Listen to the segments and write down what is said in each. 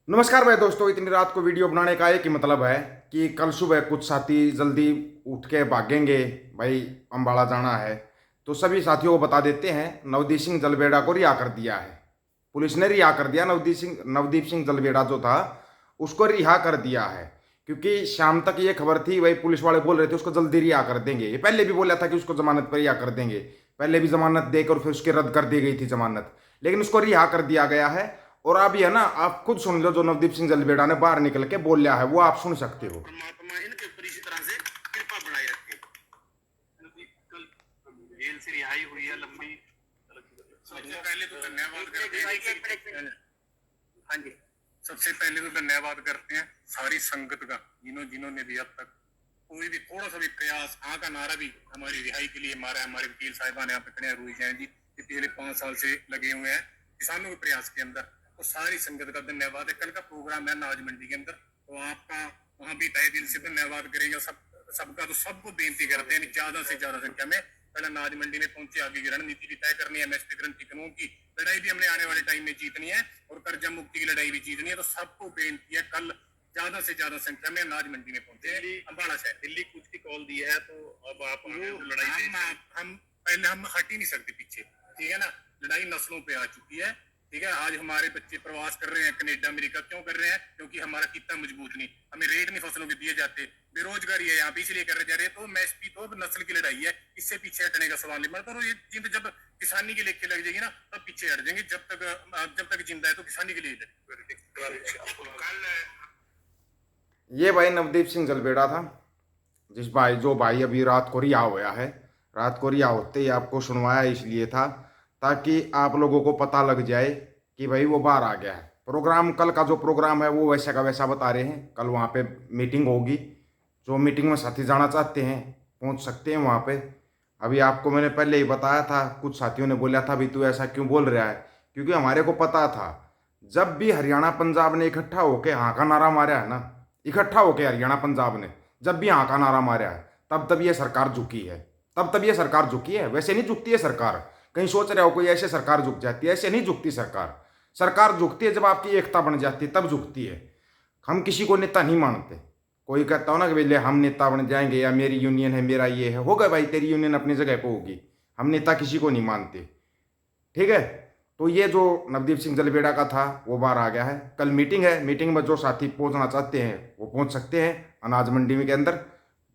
नमस्कार भाई दोस्तों, इतनी रात को वीडियो बनाने का एक ही मतलब है कि कल सुबह कुछ साथी जल्दी उठ के भागेंगे। भाई अम्बाड़ा जाना है तो सभी साथियों को बता देते हैं, नवदीप सिंह जलवेड़ा को रिहा कर दिया है। पुलिस ने रिहा कर दिया। नवदीप सिंह जलवेड़ा जो था उसको रिहा कर दिया है, क्योंकि शाम तक ये खबर थी, भाई पुलिस वाले बोल रहे थे उसको जल्दी रिहा कर देंगे। ये पहले भी बोला था कि उसको जमानत पर रिहा कर देंगे। पहले भी जमानत देकर फिर उसकी रद्द कर दी गई थी जमानत, लेकिन उसको रिहा कर दिया गया है। और अभी है ना, आप खुद सुन लो जो नवदीप सिंह जलवेड़ा ने बाहर निकल के बोल लिया है, वो आप सुन सकते हो। परमात्मा इनके ऊपर इसी तरह से कृपा बनाए रखे। कल जेल से रिहाई हुई है लंबी। सबसे पहले तो धन्यवाद करते हैं। हाँ जी, सबसे पहले तो धन्यवाद करते हैं सारी संगत का, जिन्होंने भी अब तक कोई भी थोड़ा सा भी प्रयास, हाँ का नारा भी हमारी रिहाई के लिए मारा है। हमारे वकील साहिबान यहाँ पे खड़े हैं, रूही जैन जी, पिछले 5 साल से लगे हुए हैं किसानों के प्रयास के अंदर। तो सारी संगत का धन्यवाद है। कल का प्रोग्राम है नाज मंडी के अंदर, तो आपका वहाँ भी तहे दिल से धन्यवाद करेंगे। सबका तो सबको बेनती करते हैं ज्यादा से ज्यादा संख्या में पहले नाज मंडी में पहुंचे, आगे की रणनीति भी तय करनी है। एमएसपी क्रांति कानून की लड़ाई भी हमने आने वाले टाइम में जीतनी है और कर्जा मुक्ति की लड़ाई भी जीतनी है। तो सबको बेनती है कल ज्यादा से ज्यादा संख्या में नाज मंडी में पहुंचे। अम्बाड़ा शहर दिल्ली कुछ की कॉल दी है, तो अब आप लड़ाई हम पहले हम हट ही नहीं सकते पीछे, ठीक है ना। लड़ाई नस्लों पे आ चुकी है, ठीक है। आज हमारे बच्चे प्रवास कर रहे हैं कनाडा अमेरिका, क्यों कर रहे हैं? क्योंकि हमारा कितना मजबूत नहीं, हमें रेट नहीं फसलों के दिए जाते, बेरोजगारी है यहाँ पे, इसलिए कर जा रहे हैं। तो एमएसपी तो नस्ल की लड़ाई है, इससे पीछे हटने का सवाल नहीं बनता। और ये जिंद जब किसानी के लेके लग जाएगी ना, तब पीछे हट जाएंगे। जब तक जिंदा है तो किसानी के लिए ये भाई नवदीप सिंह जलवेड़ा था, जो भाई अभी रात को रिहा हुआ है। रात को रिहा होते ही आपको सुनवाया इसलिए था ताकि आप लोगों को पता लग जाए कि भाई वो बाहर आ गया है। प्रोग्राम, कल का जो प्रोग्राम है वो वैसा का वैसा बता रहे हैं। कल वहाँ पे मीटिंग होगी, जो मीटिंग में साथी जाना चाहते हैं पहुँच सकते हैं वहाँ पे। अभी आपको मैंने पहले ही बताया था, कुछ साथियों ने बोला था भाई तू ऐसा क्यों बोल रहा है, क्योंकि हमारे को पता था जब भी हरियाणा पंजाब ने इकट्ठा होकर हाँ का नारा मारा है ना, इकट्ठा होकर हरियाणा पंजाब ने जब भी हाँ का नारा मारा है, तब ये सरकार झुकी है। तब ये सरकार झुकी है। वैसे नहीं झुकती है सरकार, कहीं सोच रहे हो कोई ऐसे सरकार झुक जाती है, ऐसे नहीं झुकती सरकार। सरकार झुकती है जब आपकी एकता बन जाती है, तब झुकती है। हम किसी को नेता नहीं मानते। कोई कहता हो ना कि भैया हम नेता बन जाएंगे या मेरी यूनियन है, मेरा ये है, होगा भाई, तेरी यूनियन अपनी जगह को होगी। हम नेता किसी को नहीं मानते, ठीक है। तो ये जो नवदीप सिंह जलवेड़ा का था वो बाहर आ गया है। कल मीटिंग है, मीटिंग में जो साथी पहुंचना चाहते हैं वो पहुंच सकते हैं अनाज मंडी में के अंदर।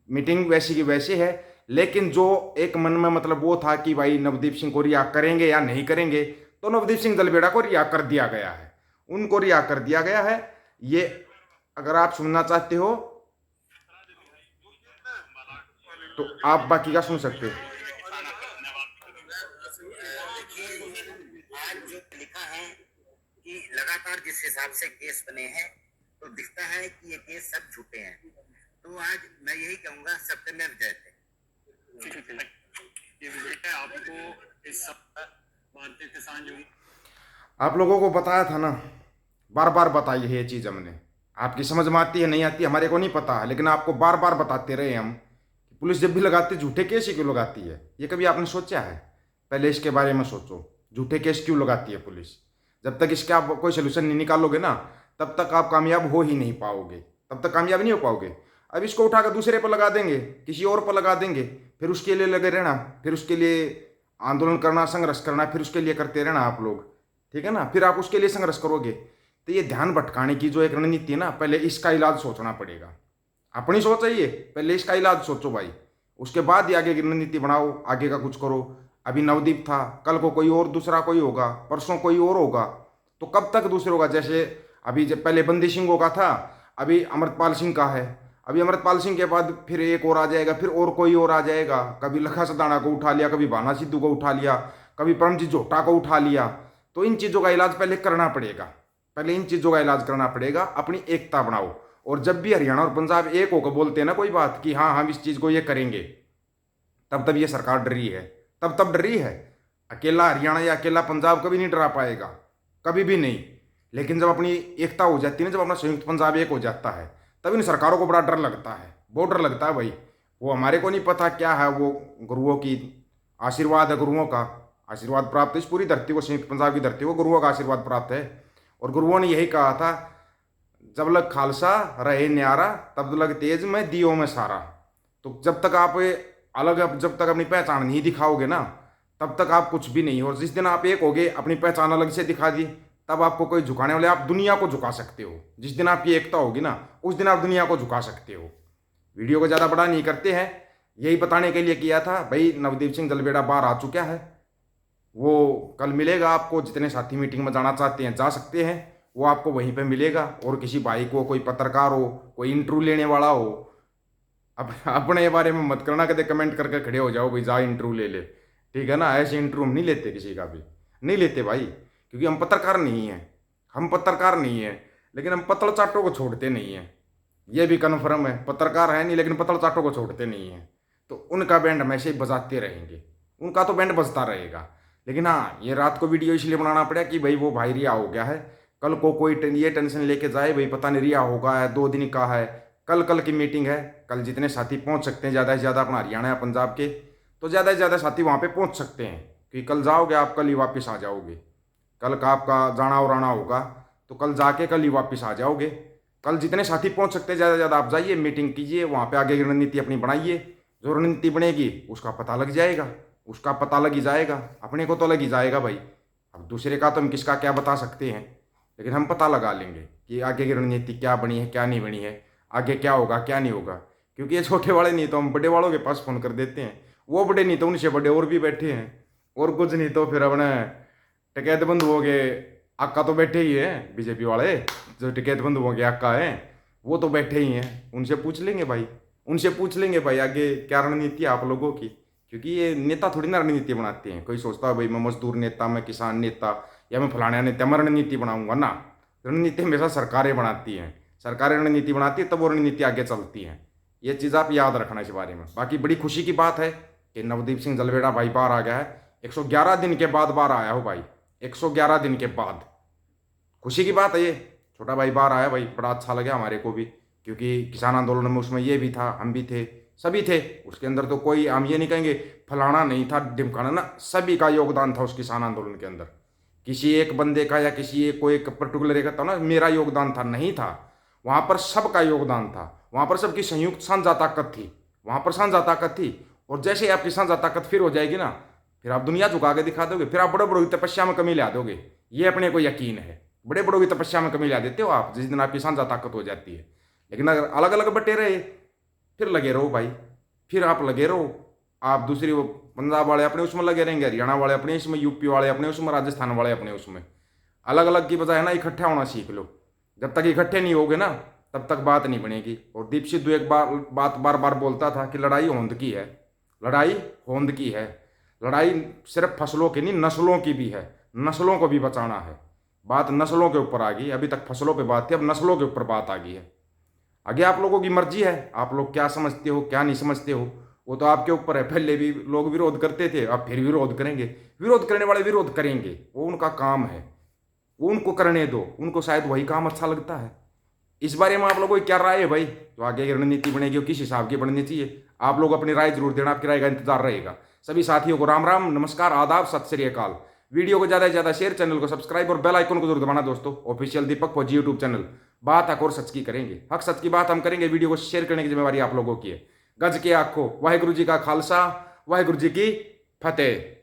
मीटिंग वैसी की वैसी है, लेकिन जो एक मन में मतलब वो था कि भाई नवदीप सिंह को रिहा करेंगे या नहीं करेंगे, तो नवदीप सिंह जलवेड़ा को रिहा कर दिया गया है। उनको रिहा कर दिया गया है। ये अगर आप सुनना चाहते हो तो आप बाकी का सुन सकते हो। आज जो लिखा है कि लगातार जिस हिसाब से केस बने हैं, तो दिखता है कि ये केस सब झूठे हैं। तो आज मैं यही कहूंगा, सत्यमेव जयते। ये विजिट है आपको इस सब भारतीय किसान जो आप लोगों को बताया था ना, बार बार बताई है ये चीज़ हमने। आपकी समझ में आती है नहीं आती हमारे को नहीं पता, लेकिन आपको बार बार बताते रहे हम कि पुलिस जब भी लगाती है झूठे केस ही क्यों लगाती है। ये कभी आपने सोचा है? पहले इसके बारे में सोचो, झूठे केस क्यों लगाती है पुलिस। जब तक इसका आप कोई सोल्यूशन नहीं निकालोगे ना, तब तक आप कामयाब हो ही नहीं पाओगे, तब तक कामयाब नहीं हो पाओगे। अब इसको उठाकर दूसरे पर लगा देंगे, किसी और पर लगा देंगे, फिर उसके लिए लगे रहना, फिर उसके लिए आंदोलन करना, संघर्ष करना, फिर उसके लिए करते रहना आप लोग, ठीक है ना। फिर आप उसके लिए संघर्ष करोगे। तो ये ध्यान भटकाने की जो एक रणनीति है ना, पहले इसका इलाज सोचना पड़ेगा। अपनी सोच है ये, पहले इसका इलाज सोचो भाई, उसके बाद ही आगे की रणनीति बनाओ, आगे का कुछ करो। अभी नवदीप था, कल को कोई और दूसरा कोई होगा, परसों कोई और होगा, तो कब तक दूसरे होगा। जैसे अभी जब पहले बंदी सिंह का था, अभी अमृतपाल सिंह का है, अभी अमृतपाल सिंह के बाद फिर एक और आ जाएगा, फिर और कोई और आ जाएगा। कभी लखा सदाना को उठा लिया, कभी भाना सिद्धू को उठा लिया, कभी परमजीत जोटा को उठा लिया। तो इन चीज़ों का इलाज पहले करना पड़ेगा, पहले इन चीज़ों का इलाज करना पड़ेगा। अपनी एकता बनाओ। और जब भी हरियाणा और पंजाब एक होकर बोलते हैं ना कोई बात कि हाँ हम इस चीज़ को ये करेंगे, तब ये सरकार डरी है, तब डरी है। अकेला हरियाणा या अकेला पंजाब कभी नहीं डरा पाएगा, कभी भी नहीं। लेकिन जब अपनी एकता हो जाती है ना, जब अपना संयुक्त पंजाब एक हो जाता है, तब इन सरकारों को बड़ा डर लगता है, बहुत डर लगता है भाई। वो हमारे को नहीं पता क्या है, वो गुरुओं की आशीर्वाद है, गुरुओं का आशीर्वाद प्राप्त है। इस पूरी धरती को, संयुक्त पंजाब की धरती को गुरुओं का आशीर्वाद प्राप्त है। और गुरुओं ने यही कहा था जब लग खालसा रहे न्यारा तब लग तेज में दियो में सारा। तो जब तक आप जब तक अपनी पहचान नहीं दिखाओगे ना, तब तक आप कुछ भी नहीं हो। और जिस दिन आप एक होगे, अपनी पहचान अलग से दिखा दी, तब आपको कोई झुकाने वाले, आप दुनिया को झुका सकते हो। जिस दिन आपकी एकता होगी ना, उस दिन आप दुनिया को झुका सकते हो। वीडियो को ज़्यादा बड़ा नहीं करते हैं, यही बताने के लिए किया था भाई। नवदीप सिंह जलवेड़ा बाहर आ चुका है, वो कल मिलेगा आपको। जितने साथी मीटिंग में जाना चाहते हैं जा सकते हैं, वो आपको वहीं पे मिलेगा। और किसी भाई को, कोई पत्रकार हो, कोई इंटरव्यू लेने वाला हो, अपने बारे में मत करना कदे कमेंट करके खड़े हो जाओ भाई जा इंटरव्यू ले ले, ठीक है ना। ऐसे इंटरव्यू हम नहीं लेते, किसी का भी नहीं लेते भाई, क्योंकि हम पत्रकार नहीं हैं। हम पत्रकार नहीं हैं, लेकिन हम पतड़ चाटों को छोड़ते नहीं हैं, ये भी कन्फर्म है। पत्रकार है नहीं, लेकिन पतड़ चाटों को छोड़ते नहीं हैं। तो उनका बैंड हमेशा ही बजाते रहेंगे, उनका तो बैंड बजता रहेगा। लेकिन हाँ, ये रात को वीडियो इसलिए बनाना पड़ा कि भाई वो भाई रिहा हो गया है। कल को कोई ये टेंशन लेके जाए भाई पता नहीं रिहा होगा है, 2 दिन का है, कल की मीटिंग है। कल जितने साथी पहुंच सकते हैं, ज़्यादा से ज़्यादा अपना हरियाणा या पंजाब के, तो ज़्यादा से ज़्यादा साथी वहाँ पे पहुंच सकते हैं। क्योंकि कल जाओगे आप, कल ही वापस आ जाओगे। कल का आपका जाना और आना होगा, तो कल जाके कल ही वापस आ जाओगे। कल जितने साथी पहुंच सकते हैं, ज़्यादा से ज़्यादा आप जाइए, मीटिंग कीजिए, वहाँ पे आगे की रणनीति अपनी बनाइए। जो रणनीति बनेगी उसका पता लग जाएगा, उसका पता लग ही जाएगा। अपने को तो लग ही जाएगा भाई। अब दूसरे का तो हम किसका क्या बता सकते हैं, लेकिन हम पता लगा लेंगे कि आगे की रणनीति क्या बनी है, क्या नहीं बनी है, आगे क्या होगा क्या नहीं होगा। क्योंकि ये छोटे वाले नहीं तो हम बड़े वालों के पास फ़ोन कर देते हैं, वो बड़े नहीं तो उनसे बड़े और भी बैठे हैं, और कुछ नहीं तो फिर अपने टिकैत बंधु हो गए आका तो बैठे ही हैं। बीजेपी वाले जो टिकैत बंधु हो गए आका हैं, वो तो बैठे ही हैं। उनसे पूछ लेंगे भाई, उनसे पूछ लेंगे भाई आगे क्या रणनीति है आप लोगों की। क्योंकि ये नेता थोड़ी ना रणनीति बनाते हैं। कोई सोचता है भाई मैं मजदूर नेता, मैं किसान नेता, या मैं फलाना नेता, मैं रणनीति बनाऊंगा ना। रणनीति हमेशा सरकारें बनाती हैं, सरकारें रणनीति बनाती है, तब वो रणनीति आगे चलती हैं। ये चीज़ आप याद रखना इस बारे में। बाकी बड़ी खुशी की बात है कि नवदीप सिंह जलवेड़ा भाई बाहर आ गया है। 111 दिन के बाद बाहर आया हो भाई, 111 दिन के बाद खुशी की बात है ये। छोटा भाई बाहर आया भाई, बड़ा अच्छा लगा हमारे को भी, क्योंकि किसान आंदोलन में उसमें ये भी था, हम भी थे, सभी थे उसके अंदर। तो कोई हम ये नहीं कहेंगे फलाना नहीं था ढिमकाना ना, सभी का योगदान था उस किसान आंदोलन के अंदर। किसी एक बंदे का या किसी एक कोई पर्टिकुलर एक था ना मेरा योगदान था, नहीं था। वहाँ पर सबका योगदान था, वहाँ पर सबकी संयुक्त साझा ताकत थी, वहाँ पर साझा ताकत थी। और जैसे ही आपकी साझा ताकत फिर हो जाएगी ना, फिर आप दुनिया झुका के दिखा दोगे, फिर आप बड़े बड़ों की तपस्या में कमी ला दोगे। ये अपने को यकीन है, बड़े बड़ों की तपस्या में कमी ला देते हो आप जिस दिन आपकी साझा ताकत हो जाती है। लेकिन अगर अलग अलग बटे रहे, फिर लगे रहो भाई, फिर आप लगे रहो। आप दूसरी वो पंजाब वाले अपने उसमें लगे रहेंगे, हरियाणा वाले अपने उसमें, यूपी वाले अपने उसमें, राजस्थान वाले अपने उसमें। अलग अलग की बजाय ना इकट्ठा होना सीख लो। जब तक इकट्ठे नहीं होगे ना, तब तक बात नहीं बनेगी। और दीप सिद्धू एक बात बार बार बोलता था कि लड़ाई होंद की है, लड़ाई होंद की है। लड़ाई सिर्फ फसलों की नहीं, नस्लों की भी है, नस्लों को भी बचाना है। बात नस्लों के ऊपर आ गई, अभी तक फसलों पे बात थी, अब नस्लों के ऊपर बात आ गई है। आगे आप लोगों की मर्जी है, आप लोग क्या समझते हो क्या नहीं समझते हो, वो तो आपके ऊपर है। पहले भी लोग विरोध करते थे, अब फिर विरोध करेंगे। विरोध करने वाले विरोध करेंगे, वो उनका काम है, वो उनको करने दो, उनको शायद वही काम अच्छा लगता है। इस बारे में आप लोगों की क्या राय है भाई? तो आगे की रणनीति बनेगी वो किस हिसाब की बननी चाहिए, आप लोग अपनी राय जरूर देना, आपकी राय का इंतजार रहेगा। सभी साथियों को राम राम, नमस्कार, आदाब, सत श्री अकाल। वीडियो को ज़्यादा से ज़्यादा शेयर, चैनल को सब्सक्राइब और बेल आइकन को जरूर दबाना दोस्तों। ऑफिशियल दीपक फौजी यूट्यूब चैनल, बात हक और सच की करेंगे, हक सच की बात हम करेंगे। वीडियो को शेयर करने की जिम्मेवारी आप लोगों की है। गज के आखो, वाहिगुरु जी का खालसा, वाहिगुरु जी की फतेह।